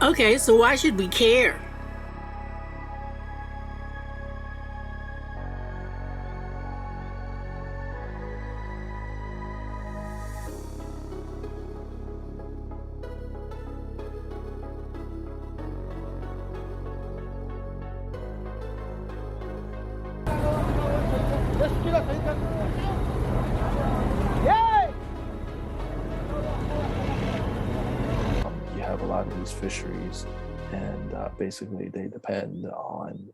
Okay, so why should we care? You have a lot of these fisheries, and basically they depend on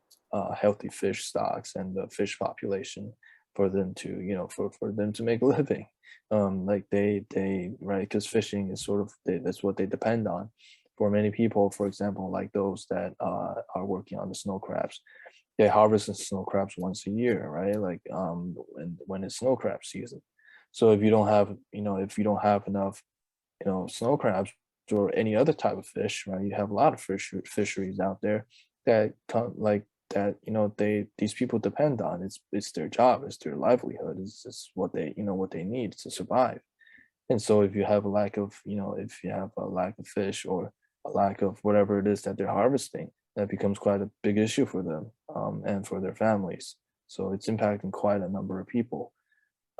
healthy fish stocks and the fish population for them to, for them to make a living. Like right, because fishing is sort of that's what they depend on. For many people, for example, like those that are working on the snow crabs, they harvest the snow crabs once a year, right? Like when it's snow crab season. So if you don't have enough snow crabs or any other type of fish, right? You have a lot of fisheries out there that come like that, these people depend on. It's their job, it's their livelihood, it's what what they need to survive. And so if you have a lack of, if you have a lack of fish or a lack of whatever it is that they're harvesting, that becomes quite a big issue for them and for their families. So it's impacting quite a number of people.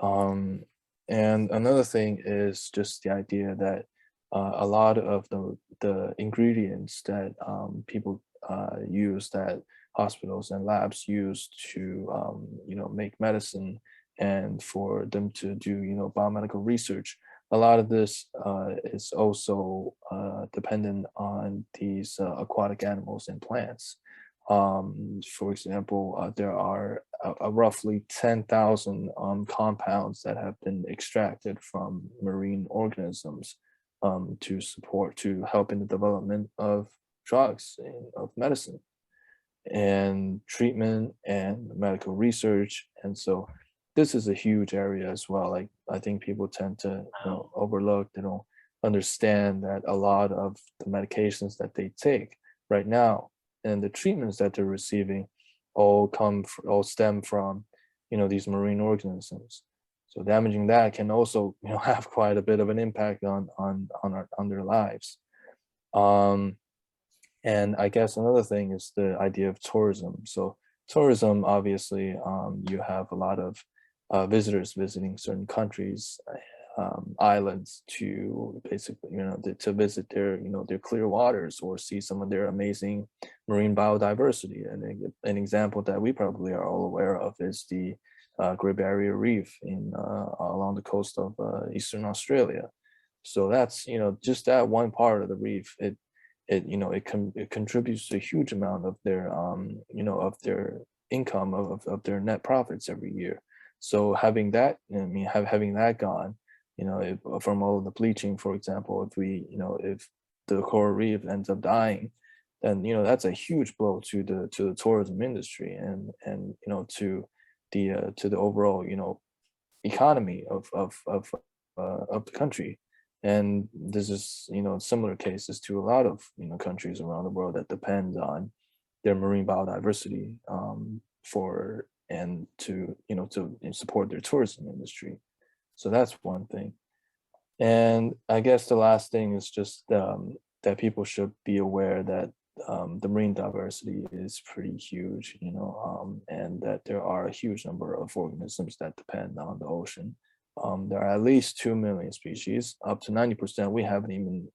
Um, and another thing is just the idea that a lot of the ingredients that people use, that hospitals and labs use to make medicine and for them to do biomedical research, a lot of this is also dependent on these aquatic animals and plants. For example, there are roughly 10,000 compounds that have been extracted from marine organisms to help in the development of drugs and of medicine and treatment and medical research. And so this is a huge area as well. Like I think people tend to overlook, they don't understand that a lot of the medications that they take right now and the treatments that they're receiving all stem from these marine organisms. So damaging that can also have quite a bit of an impact on their lives. um and I guess another thing is the idea of tourism. So tourism, obviously, you have a lot of visitors visiting certain countries, islands to basically, to visit their, their clear waters or see some of their amazing marine biodiversity. And an example that we probably are all aware of is the Great Barrier Reef in along the coast of Eastern Australia. So that's just that one part of the reef. It contributes to a huge amount of their of their income of their net profits every year. So having that, I mean, having that gone, from all of the bleaching, for example, if the coral reef ends up dying, then that's a huge blow to the tourism industry and to the overall economy of the country. And this is similar cases to a lot of countries around the world that depend on their marine biodiversity for and to to support their tourism industry. So that's one thing. And I guess the last thing is just that people should be aware that the marine diversity is pretty huge, and that there are a huge number of organisms that depend on the ocean. There are at least 2 million species, up to 90% we haven't even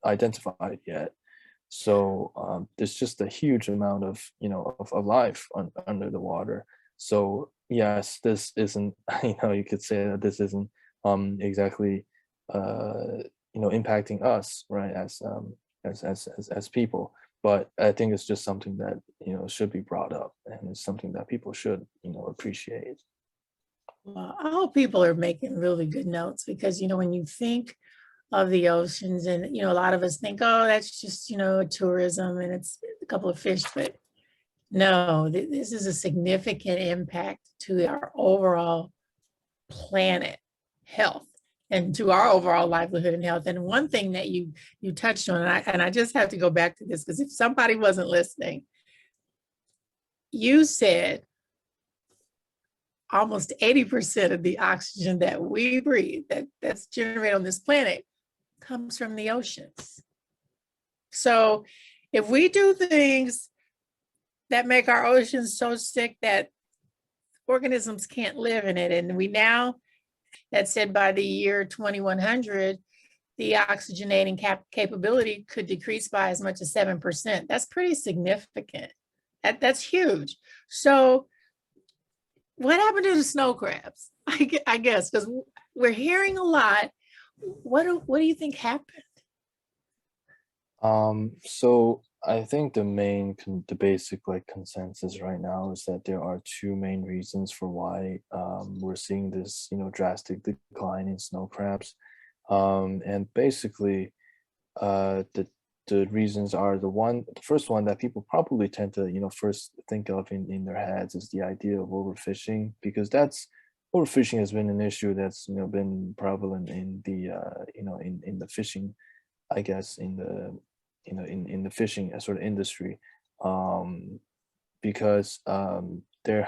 identified yet. So there's just a huge amount of of life under the water. So yes, this isn't you could say that this isn't exactly impacting us, right, as people. But I think it's just something that should be brought up, and it's something that people should appreciate. Well, I hope people are making really good notes because, when you think of the oceans and, a lot of us think, oh, that's just, tourism and it's a couple of fish, but no, this is a significant impact to our overall planet health and to our overall livelihood and health. And one thing that you touched on, and I just have to go back to this because if somebody wasn't listening, you said almost 80% of the oxygen that we breathe that's generated on this planet comes from the oceans. So if we do things that make our oceans so sick that organisms can't live in it, and we now, that said by the year 2100, the oxygenating capability could decrease by as much as 7%. That's pretty significant. That's huge. So what happened to the snow crabs? I guess, because we're hearing a lot. What do you think happened? So I think the basic like consensus right now is that there are two main reasons for why we're seeing this, drastic decline in snow crabs. And basically, the reasons are the first one that people probably tend to, first think of in their heads is the idea of overfishing, because overfishing has been an issue that's, been prevalent in the, in the fishing, I guess, in the fishing sort of industry, um, because there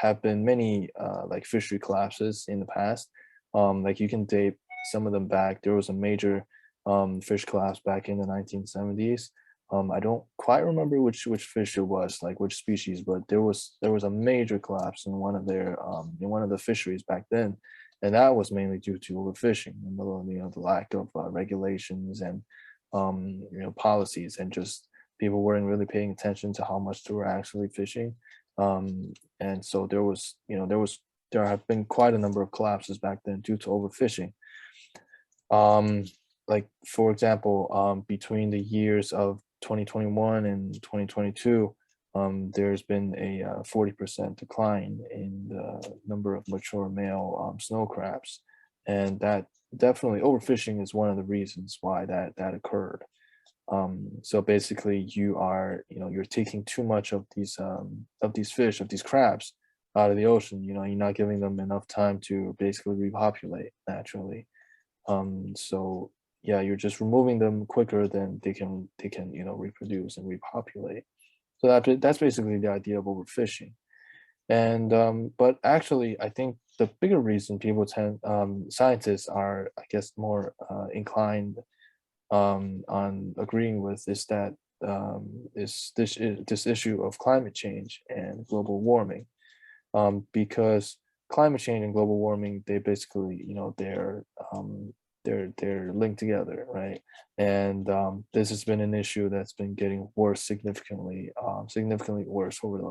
have been many like fishery collapses in the past. Like you can date some of them back. There was a major fish collapse back in the 1970s. I don't quite remember which fish it was, like which species, but there was a major collapse in one of their in one of the fisheries back then, and that was mainly due to overfishing and the lack of regulations and policies, and just people weren't really paying attention to how much they were actually fishing. And so there have been quite a number of collapses back then due to overfishing. Um, like for example, between the years of 2021 and 2022, there's been a 40% decline in the number of mature male snow crabs, and that definitely overfishing is one of the reasons why that occurred. So basically, you're taking too much of these fish, of these crabs, out of the ocean. You're not giving them enough time to basically repopulate naturally. So yeah, you're just removing them quicker than they can reproduce and repopulate. So that's basically the idea of overfishing. And but actually, I think the bigger reason scientists are, I guess, more inclined on agreeing with is that is this issue of climate change and global warming, because climate change and global warming, they basically, they're linked together, right? And this has been an issue that's been getting worse significantly worse over the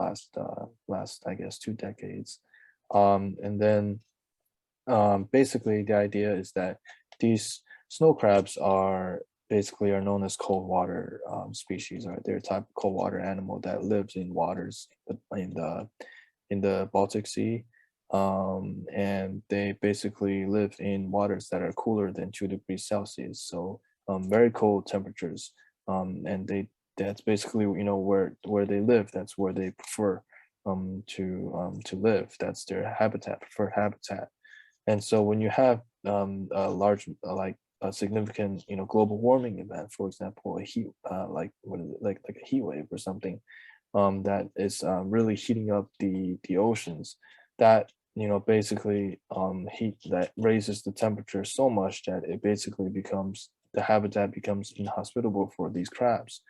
last I guess 2 decades. And then basically the idea is that these snow crabs are known as cold water species, right? They're a type of cold water animal that lives in waters in the Baltic Sea, and they basically live in waters that are cooler than 2 degrees Celsius, so very cold temperatures. And that's basically where they live. That's where they prefer to live. That's their preferred habitat. And so when you have a large, like a significant, global warming event, for example, a heat, like what is it, like a heat wave or something, that is really heating up the oceans, that basically heat that raises the temperature so much that it basically becomes the habitat becomes inhospitable for these crabs.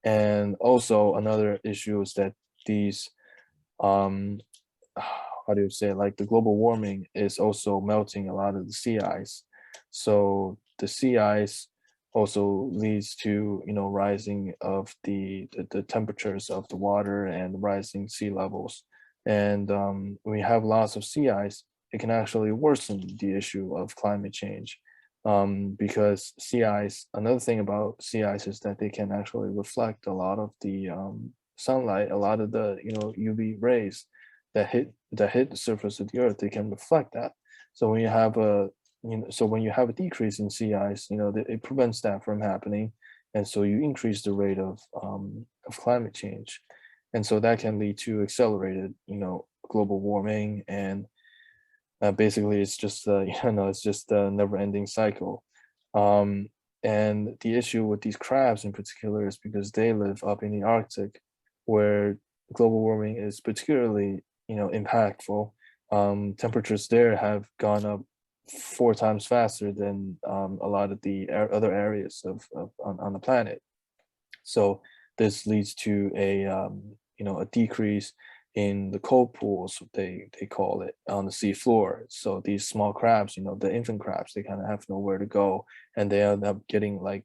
And also another issue is that these um how do you say, like the global warming is also melting a lot of the sea ice. So the sea ice also leads to rising of the temperatures of the water and rising sea levels. And when you have lots of sea ice, it can actually worsen the issue of climate change, because another thing about sea ice is that they can actually reflect a lot of the sunlight, a lot of the UV rays that hit the surface of the earth. They can reflect that. So when you have a decrease in sea ice, it prevents that from happening, and so you increase the rate of climate change, and so that can lead to accelerated, global warming. And basically, it's just it's just a never-ending cycle. Um, and the issue with these crabs in particular is because they live up in the Arctic, where global warming is particularly impactful. Temperatures there have gone up 4 times faster than a lot of the other areas on the planet. So this leads to a a decrease in the cold pools, they call it, on the sea floor. So these small crabs, the infant crabs, they kind of have nowhere to go, and they end up getting like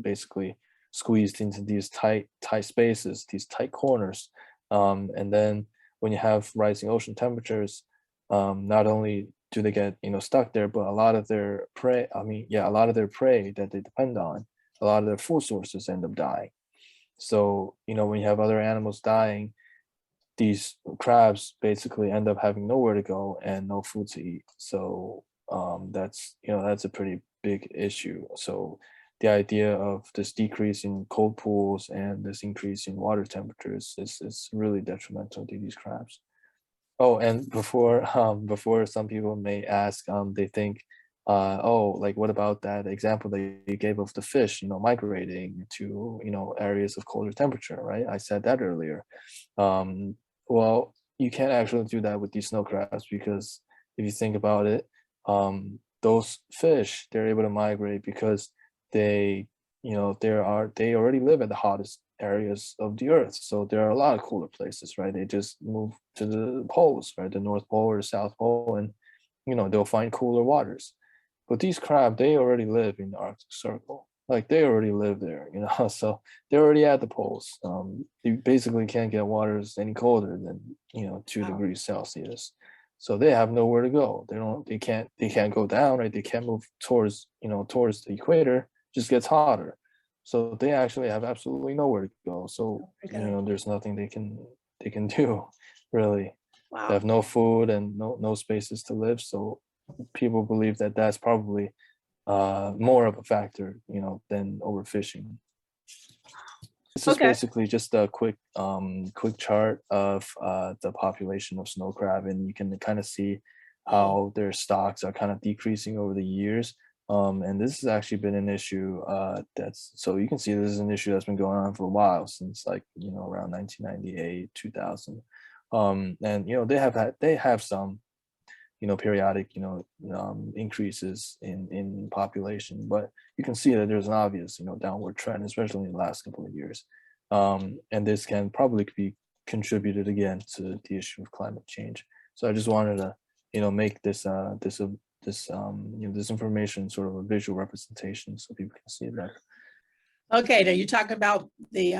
basically squeezed into these tight spaces, these tight corners. And then when you have rising ocean temperatures, not only do they get stuck there, but a lot of their prey, a lot of their prey that they depend on, a lot of their food sources end up dying. So when you have other animals dying, these crabs basically end up having nowhere to go and no food to eat. So that's a pretty big issue. So the idea of this decrease in cold pools and this increase in water temperatures is really detrimental to these crabs. Oh, and before some people may ask, they think, oh, like what about that example that you gave of the fish, migrating to, areas of colder temperature, right? I said that earlier. Um, well, you can't actually do that with these snow crabs because if you think about it, those fish, they're able to migrate because they, they already live at the hottest areas of the earth. So there are a lot of cooler places, right? They just move to the poles, right? The North Pole or the South Pole, and they'll find cooler waters. But these crab, they already live in the Arctic Circle. Like they already live there, so they're already at the poles. You basically can't get waters any colder than 2 degrees Celsius. So they have nowhere to go. They can't go down, right? They can't move towards the equator. Just gets hotter. So they actually have absolutely nowhere to go. So Okay. there's nothing they can do, really. They have Wow. no food and no spaces to live. So people believe that that's probably more of a factor, than overfishing. This is Okay. basically just a quick chart of the population of snow crab, and you can kind of see how their stocks are kind of decreasing over the years. And this has actually been an issue that's so you can see this is an issue that's been going on for a while since like around 1998 2000. And they have some periodic increases in population, but you can see that there's an obvious downward trend, especially in the last couple of years. And this can probably be contributed again to the issue of climate change. So I just wanted to make this information sort of a visual representation so people can see that. Okay, now you talk about the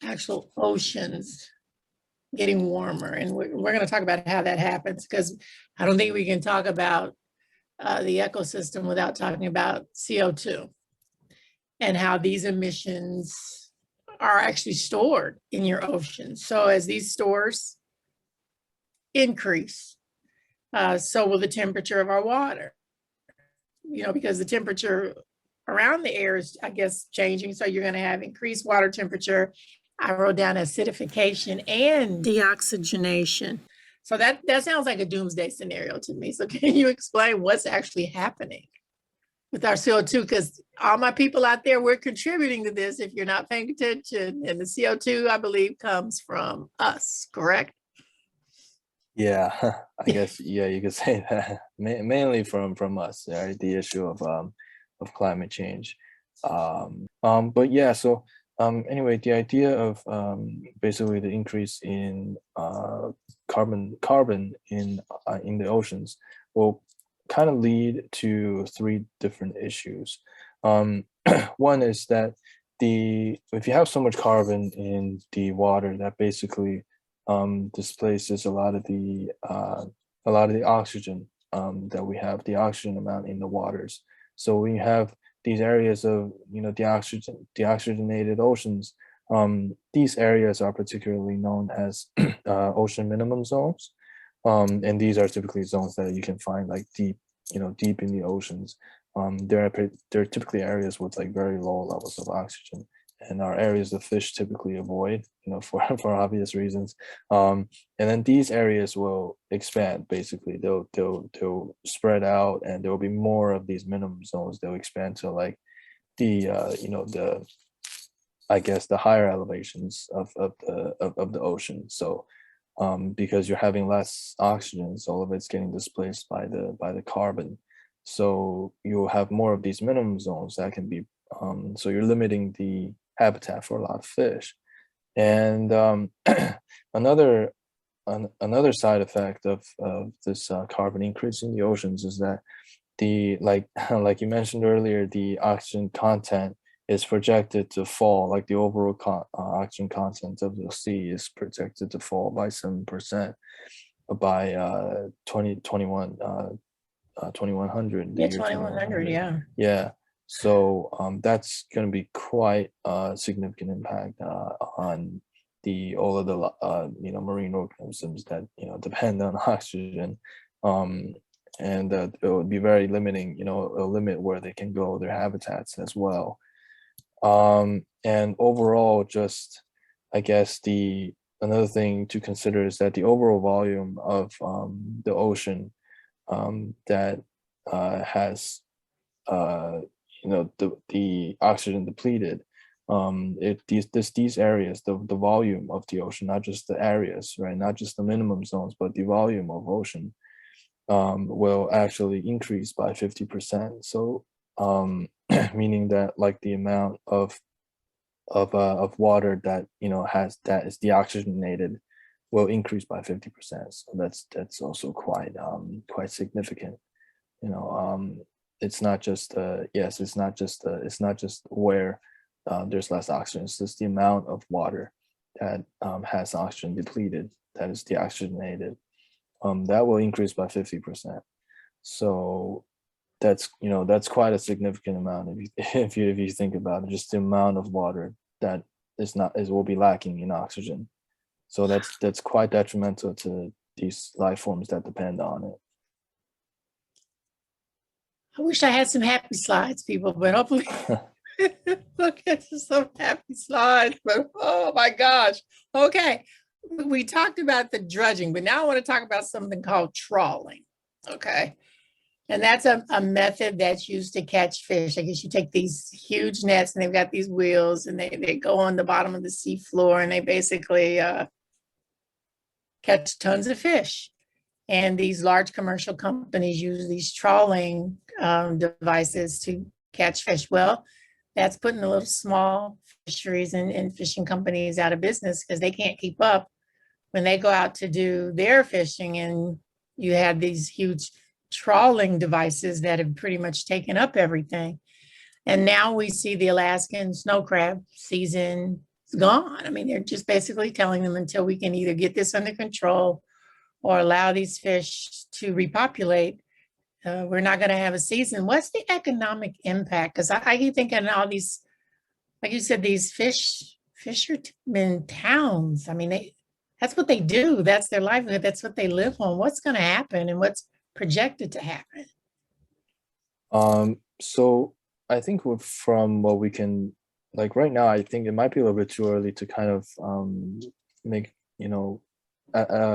actual oceans getting warmer, and we're going to talk about how that happens, because I don't think we can talk about the ecosystem without talking about CO2 and how these emissions are actually stored in your ocean. So as these stores increase, so will the temperature of our water, because the temperature around the air is, I guess, changing. So you're going to have increased water temperature. I wrote down acidification and deoxygenation. So that sounds like a doomsday scenario to me. So can you explain what's actually happening with our CO2? Because all my people out there, we're contributing to this if you're not paying attention. And the CO2, I believe, comes from us, correct? Yeah, I guess you could say that mainly from us, right? The issue of climate change. But yeah, so anyway, the idea of basically the increase in carbon in the oceans will kind of lead to 3 different issues. One is that if you have so much carbon in the water, that basically displaces a lot of the oxygen that we have, the oxygen amount in the waters. So when you have these areas of deoxygenated oceans, these areas are particularly known as ocean minimum zones, and these are typically zones that you can find like deep in the oceans. They're typically areas with like very low levels of oxygen, and are areas that fish typically avoid, for for obvious reasons. And then these areas will expand. Basically, they'll spread out, and there will be more of these minimum zones. They'll expand to like the the I guess the higher elevations of the ocean. So because you're having less oxygen, so all of it's getting displaced by the carbon. So you'll have more of these minimum zones that can be So you're limiting the habitat for a lot of fish. And another another side effect of this carbon increase in the oceans is that the like you mentioned earlier, the oxygen content is projected to fall. Like the overall oxygen content of the sea is projected to fall by 7% by 2100, the Yeah, year 2100, 2100. yeah. Yeah. So that's going to be quite a significant impact on the all of the marine organisms that depend on oxygen, um, and it would be very limiting. A limit where they can go, their habitats as well. And overall, just I guess the another thing to consider is that the overall volume of the ocean that has uh, the oxygen depleted. These areas, the volume of the ocean, not just the areas, right, not just the minimum zones, but the volume of ocean will actually increase by 50%. So meaning that like the amount of water that that is deoxygenated will increase by 50%. So that's also quite significant. you know um it's not just yes, it's not just where there's less oxygen. It's just the amount of water that has oxygen depleted, that is deoxygenated, that will increase by 50%. So that's quite a significant amount if you if you think about it, just the amount of water that is will be lacking in oxygen. So that's quite detrimental to these life forms that depend on it. I wish I had some happy slides, people, but hopefully we'll get to some happy slides. But oh my gosh. Okay. We talked about the dredging, but now I want to talk about something called trawling. Okay. And that's a method that's used to catch fish. I guess you take these huge nets and they've got these wheels and they go on the bottom of the sea floor and they basically catch tons of fish. And these large commercial companies use these trawling devices to catch fish. Well, that's putting the little small fisheries and fishing companies out of business because they can't keep up when they go out to do their fishing. And you have these huge trawling devices that have pretty much taken up everything. And now we see the Alaskan snow crab season is gone. I mean, they're just basically telling them until we can either get this under control or allow these fish to repopulate, we're not going to have a season. What's the economic impact? Because I keep thinking all these, like you said, these fishermen towns. I mean, that's what they do. That's their livelihood. That's what they live on. What's going to happen and what's projected to happen? So I think from what we can, like right now, I think it might be a little bit too early to kind of make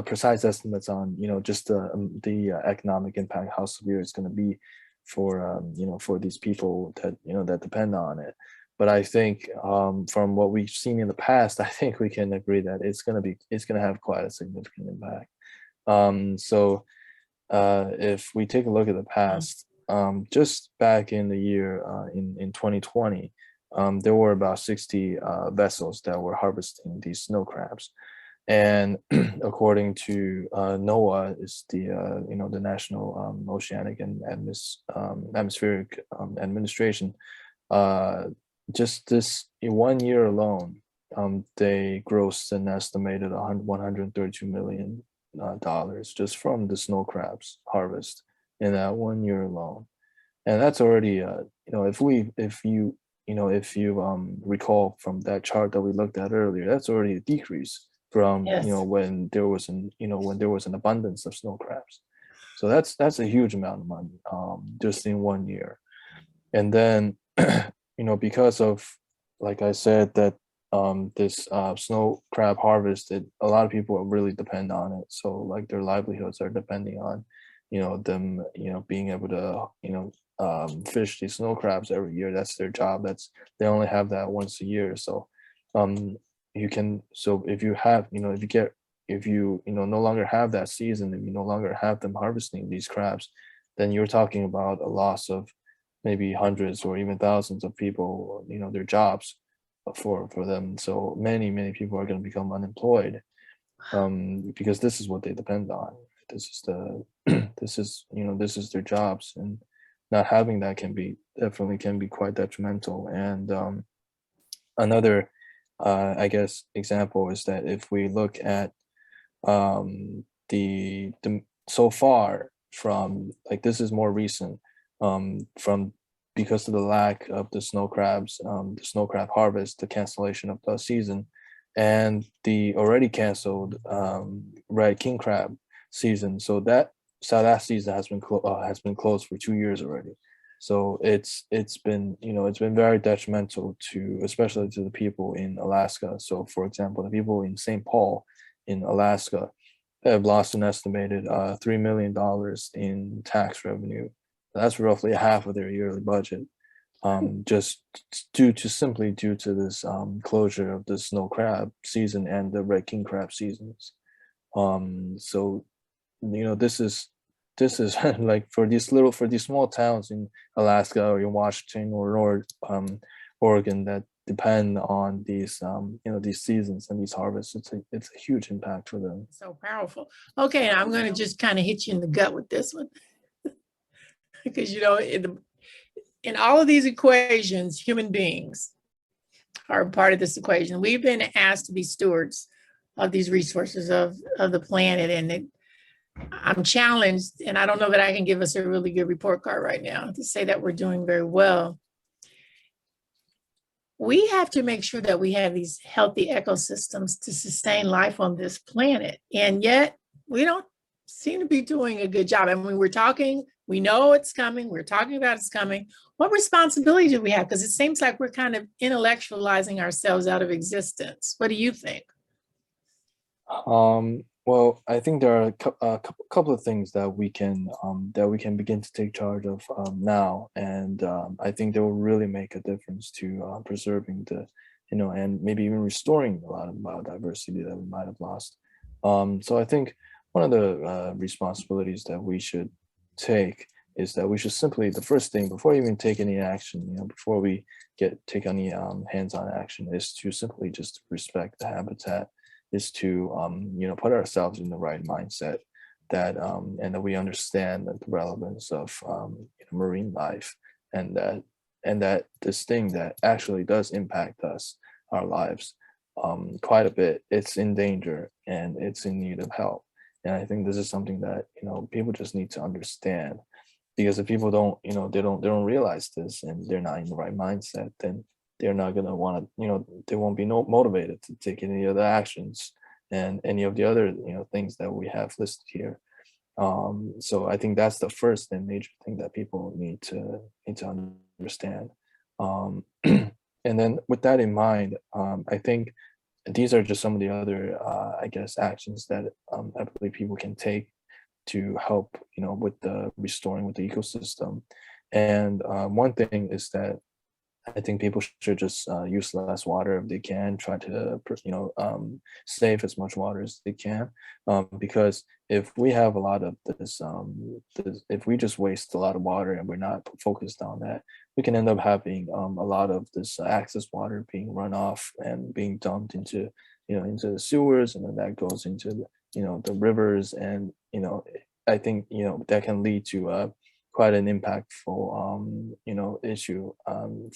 precise estimates on just the economic impact, how severe it's going to be for for these people that that depend on it. But I think from what we've seen in the past, I think we can agree that it's going to have quite a significant impact. So if we take a look at the past, just back in the year in 2020, there were about 60 vessels that were harvesting these snow crabs. And according to NOAA, is the the National Oceanic and Atmospheric Administration, just this in 1 year alone, they grossed an estimated $132 million just from the snow crabs harvest in that 1 year alone. And that's already if you recall from that chart that we looked at earlier, that's already a decrease from Yes. when there was an abundance of snow crabs. So that's a huge amount of money just in 1 year. And then because of, like I said, that this snow crab harvest, a lot of people really depend on it. So like their livelihoods are depending on them being able to fish these snow crabs every year. That's their job. They only have that once a year. So you can, so if you have if you no longer have that season, if you no longer have them harvesting these crabs, then you're talking about a loss of maybe hundreds or even thousands of people, their jobs for them. So many people are going to become unemployed, because this is what they depend on. This is the this is their jobs, and not having that can be quite detrimental. And another, I guess, example is that if we look at the so far from, like, this is more recent, from because of the lack of the snow crab harvest, the cancellation of the season, and the already canceled red king crab season. So that season has been closed for 2 years already. So it's been, it's been very detrimental to, especially to the people in Alaska. So for example, the people in St. Paul in Alaska have lost an estimated $3 million in tax revenue. That's roughly half of their yearly budget, just simply due to this closure of the snow crab season and the red king crab seasons. So this is like for these small towns in Alaska or in Washington or Oregon that depend on these seasons and these harvests. It's a huge impact for them. So powerful. Okay, I'm going to just kind of hit you in the gut with this one. Because, in all of these equations, human beings are part of this equation. We've been asked to be stewards of these resources of the planet. And I'm challenged, and I don't know that I can give us a really good report card right now to say that we're doing very well. We have to make sure that we have these healthy ecosystems to sustain life on this planet. And yet we don't seem to be doing a good job. And when we're talking, we know it's coming. We're talking about it's coming. What responsibility do we have? Because it seems like we're kind of intellectualizing ourselves out of existence. What do you think? Well, I think there are a couple of things that we can begin to take charge of now, and I think they will really make a difference to preserving and maybe even restoring a lot of biodiversity that we might have lost. So I think one of the responsibilities that we should take is that we should simply, the first thing before we even take any action, before we take any hands-on action, is to simply just respect the habitat, is to put ourselves in the right mindset, that and that we understand the relevance of marine life, and that this thing that actually does impact us, our lives, quite a bit, it's in danger and it's in need of help. And I think this is something that people just need to understand, because if people don't, they don't realize this, and they're not in the right mindset, then they're not going to want to, they won't be motivated to take any other actions and any of the other, things that we have listed here. So I think that's the first and major thing that people need to understand. And then with that in mind, I think these are just some of the other, I guess, actions that I believe people can take to help, with the restoring with the ecosystem. And one thing is that I think people should just use less water if they can. Try to, save as much water as they can, because if we have a lot of if we just waste a lot of water and we're not focused on that, we can end up having a lot of this excess water being run off and being dumped into, into the sewers, and then that goes into the rivers, and I think that can lead to quite an impactful issue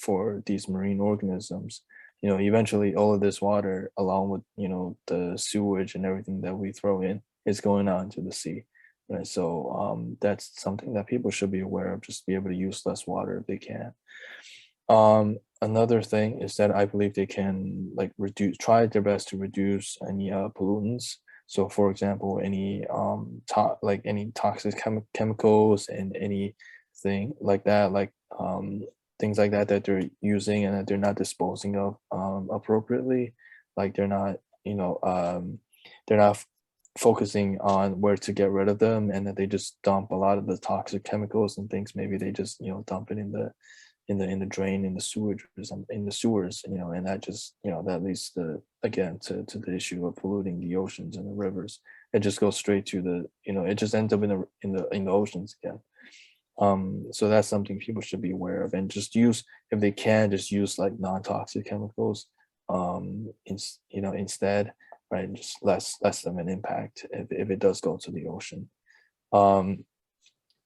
for these marine organisms. Eventually all of this water, along with the sewage and everything that we throw in, is going out into the sea, right? So that's something that people should be aware of, just be able to use less water if they can. Another thing is that I believe they can, like, try their best to reduce any pollutants. So for example, any any toxic chemicals and anything like that, like things like that they're using and that they're not disposing of appropriately. Like they're not focusing on where to get rid of them, and that they just dump a lot of the toxic chemicals and things. Maybe they just dump it in the drain, in the sewage, or in the sewers, and that just that leads to, again, to the issue of polluting the oceans and the rivers. It just goes straight to the it just ends up in the oceans again. So that's something people should be aware of, and just use, if they can, just use like non-toxic chemicals, instead, right? Just less of an impact if it does go to the ocean. Um,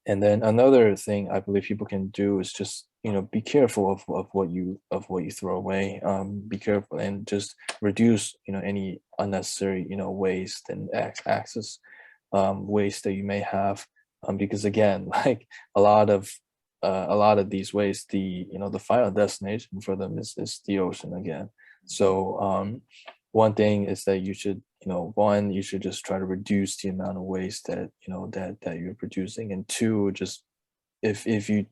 and then another thing I believe people can do is just, be careful of what you throw away. Be careful and just reduce, any unnecessary, waste and access waste that you may have. Because again, like a lot of these waste, the final destination for them is the ocean again. So one thing is that you should, one, you should just try to reduce the amount of waste that, that you're producing, and two, just if you,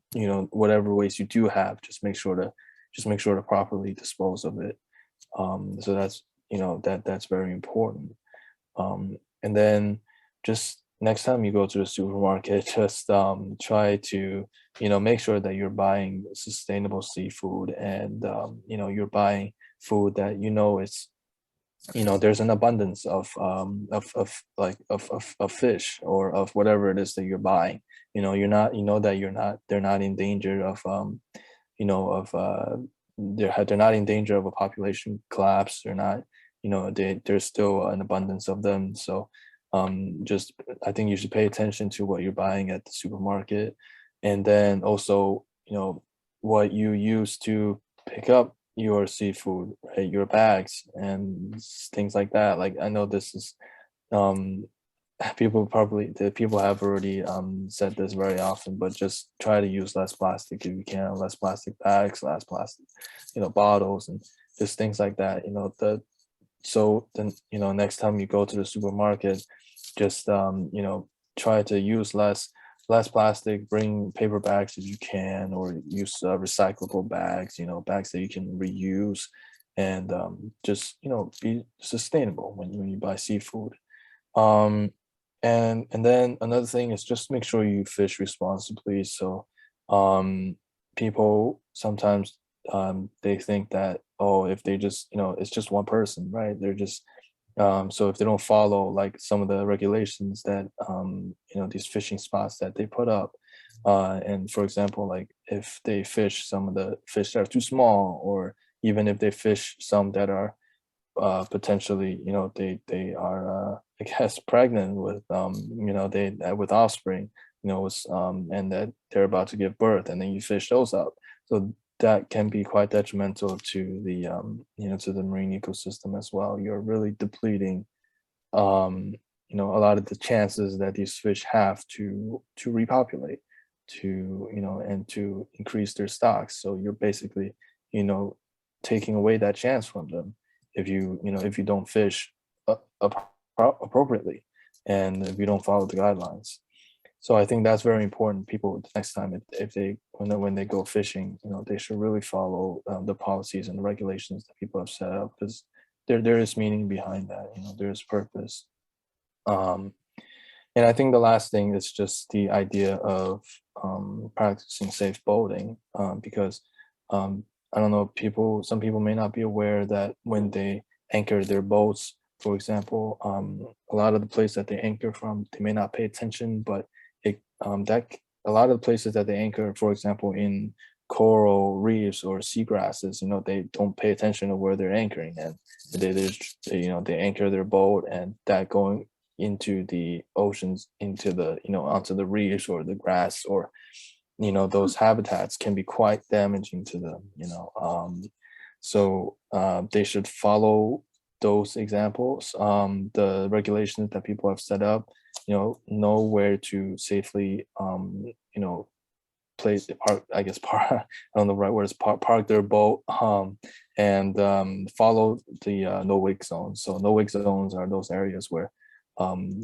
whatever waste you do have, just make sure to properly dispose of it. So that's, that's very important. And then just next time you go to the supermarket, just try to, make sure that you're buying sustainable seafood, and you're buying food that, it's, there's an abundance of fish, or of whatever it is that you're buying. You're not, that they're not in danger of they're not in danger of a population collapse. They're not, there's still an abundance of them. So just, I think you should pay attention to what you're buying at the supermarket, and then also, what you use to pick up your seafood, right? Your bags and things like that. Like, I know this is um the people have already said this very often, but just try to use less plastic if you can. Less plastic bags, less plastic, bottles, and just things like that. So then, next time you go to the supermarket, just try to use less plastic. Bring paper bags if you can, or use recyclable bags, bags that you can reuse, and just, be sustainable when you buy seafood. um and then another thing is just make sure you fish responsibly. So um people sometimes, they think that, oh, if they just, it's just one person, right? They're just so if they don't follow like some of the regulations that, these fishing spots that they put up, and for example, like if they fish some of the fish that are too small, or even if they fish some that are potentially, they are, I guess, pregnant with, they with offspring, and that they're about to give birth, and then you fish those up. So that can be quite detrimental to the, to the marine ecosystem as well. You're really depleting, a lot of the chances that these fish have to repopulate, to, and to increase their stocks. So you're basically, you know taking away that chance from them if if you don't fish appropriately, and if you don't follow the guidelines. So I think that's very important. People, next time, if they when they go fishing, they should really follow the policies and the regulations that people have set up, because there is meaning behind that. There is purpose. um and I think the last thing is just the idea of practicing safe boating, because I don't know, some people may not be aware that when they anchor their boats, for example, a lot of the places that they anchor from, they may not pay attention, but a lot of the places that they anchor, for example, in coral reefs or seagrasses, they don't pay attention to where they're anchoring, and they anchor their boat, and that going into the oceans, into the, onto the reefs or the grass, or those habitats can be quite damaging to them. So they should follow those examples, the regulations that people have set up, know where to safely, place park, I guess, park, I don't know the right words, park their boat, and follow the no wake zones. So no wake zones are those areas where um,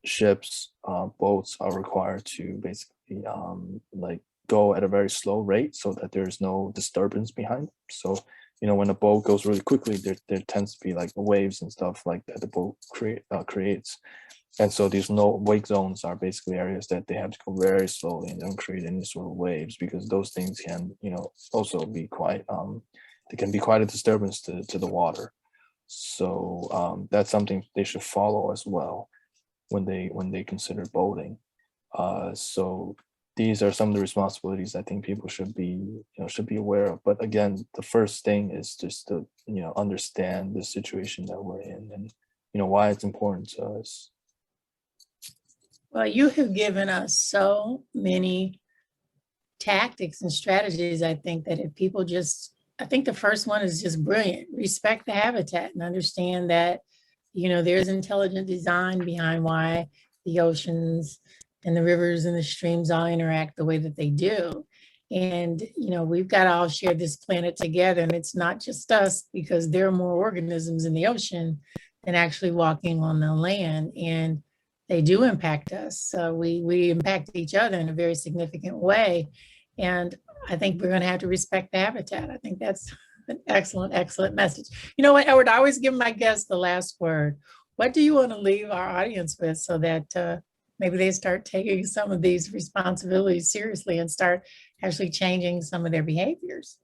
ships, boats are required to basically, like, go at a very slow rate, so that there's no disturbance behind. So when a boat goes really quickly, there tends to be like waves and stuff like that the boat creates. And so these no wake zones are basically areas that they have to go very slowly and don't create any sort of waves, because those things can, also be quite, they can be quite a disturbance to the water. So that's something they should follow as well when they consider boating. So these are some of the responsibilities I think people should be, should be aware of. But again, the first thing is just to, understand the situation that we're in, and why it's important to us. Well, you have given us so many tactics and strategies, I think that if people just, I think the first one is just brilliant. Respect the habitat and understand that, there's intelligent design behind why the oceans and the rivers and the streams all interact the way that they do. And, we've got to all share this planet together. And it's not just us, because there are more organisms in the ocean than actually walking on the land. And they do impact us. So we impact each other in a very significant way. And I think we're going to have to respect the habitat. I think that's an excellent, excellent message. You know what, Edward, I always give my guests the last word. What do you want to leave our audience with, so that maybe they start taking some of these responsibilities seriously and start actually changing some of their behaviors?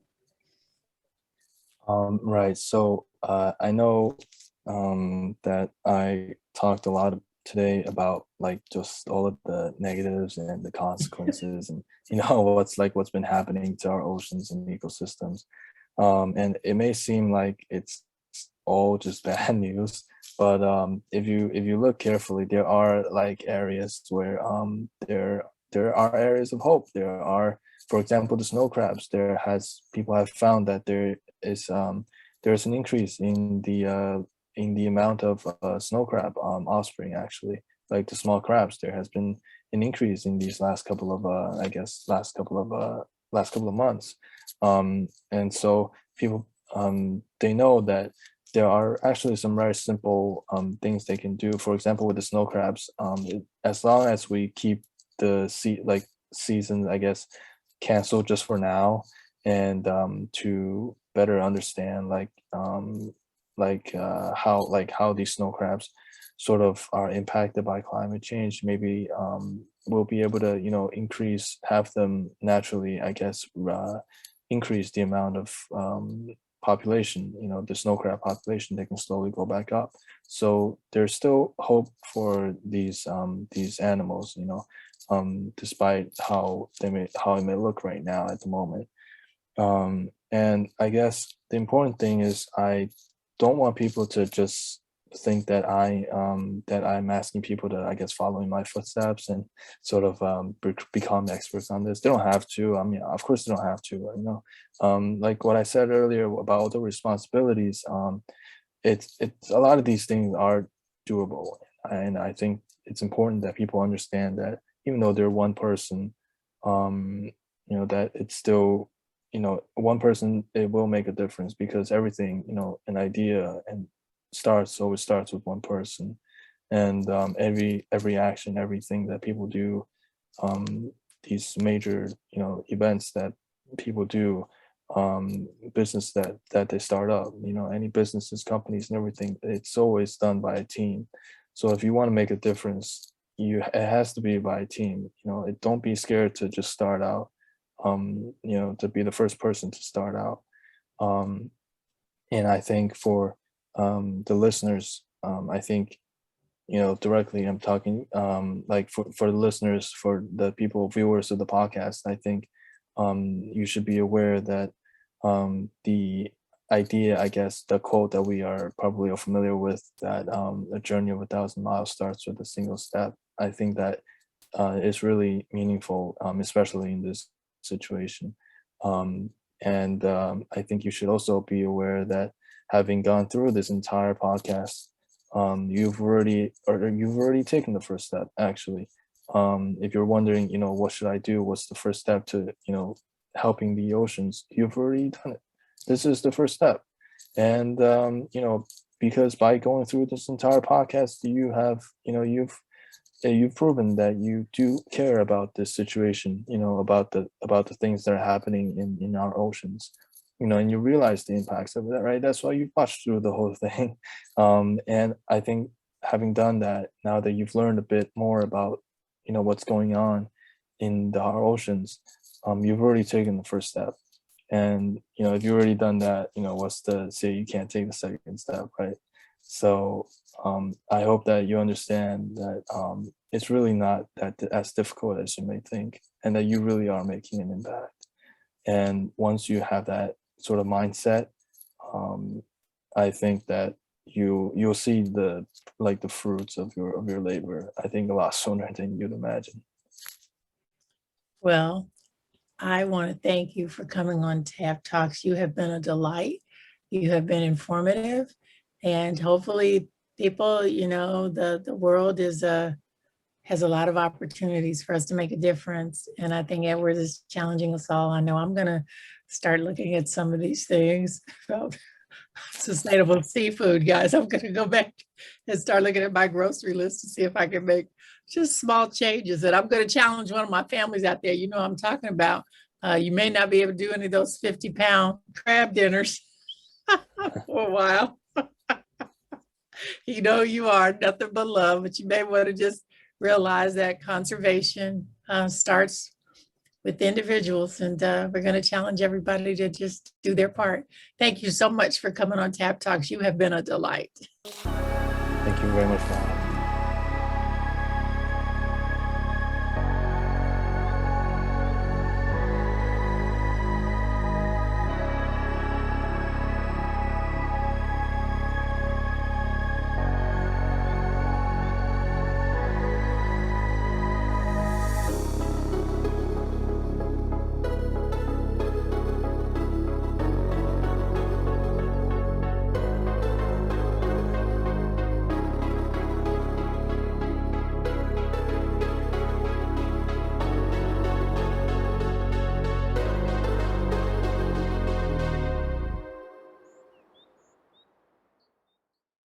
Right. So I know that I talked a lot today about like just all of the negatives and the consequences, and what's been happening to our oceans and ecosystems. And it may seem like it's all just bad news, but if you look carefully, there are like areas where there are areas of hope. There are, for example, the snow crabs. People have found that there's an increase in the amount of snow crab offspring, actually, like the small crabs. There has been an increase in these last couple of last couple of months. And so people, they know that there are actually some very simple things they can do. For example, with the snow crabs, as long as we keep the season, I guess, canceled just for now, and to better understand how these snow crabs sort of are impacted by climate change. Maybe we'll be able to have them naturally, I guess, increase the amount of population, the snow crab population. They can slowly go back up. So there's still hope for these animals, despite how it may look right now at the moment. And I guess the important thing is, I don't want people to just think that I'm asking people to, I guess, follow in my footsteps and sort of become experts on this. They don't have to. I mean, of course they don't have to. Like what I said earlier about the responsibilities. It's a lot of these things are doable, and I think it's important that people understand that even though they're one person, that it's still, one person, it will make a difference, because everything, an idea and always starts with one person. And every action, everything that people do, these major, events that people do, business that they start up, any businesses, companies, and everything, it's always done by a team. So if you want to make a difference, it has to be by a team. Don't be scared to just start out, to be the first person to start out. And I think for the listeners, I think, directly I'm talking, like for the listeners, for the viewers of the podcast, I think you should be aware that the idea, I guess, the quote that we are probably all familiar with, that a journey of 1,000 miles starts with a single step. I think that is really meaningful, especially in this situation. And I think you should also be aware that, having gone through this entire podcast, you've already taken the first step, actually. If you're wondering, what should I do? What's the first step to, helping the oceans? You've already done it. This is the first step. And, because by going through this entire podcast, you've proven that you do care about this situation, about the things that are happening in our oceans, and you realize the impacts of that, right? That's why you watched through the whole thing. And I think, having done that, now that you've learned a bit more about, what's going on in our oceans, you've already taken the first step. And, if you've already done that, what's to say you can't take the second step, right? So I hope that you understand that it's really not as difficult as you may think, and that you really are making an impact. And once you have that sort of mindset, um, I think that you'll see the fruits of your labor. I think a lot sooner than you'd imagine. Well, I want to thank you for coming on Tap Talks. You have been a delight. You have been informative, and hopefully people, the world has a lot of opportunities for us to make a difference. And I think Edward is challenging us all. I know I'm going to start looking at some of these things about sustainable seafood, guys. I'm going to go back and start looking at my grocery list to see if I can make just small changes. And I'm going to challenge one of my families out there. You know what I'm talking about. You may not be able to do any of those 50-pound crab dinners for a while. You are nothing but love, but you may want to just realize that conservation starts with individuals, and we're going to challenge everybody to just do their part. Thank you so much for coming on Tap Talks. You have been a delight. Thank you very much for having me.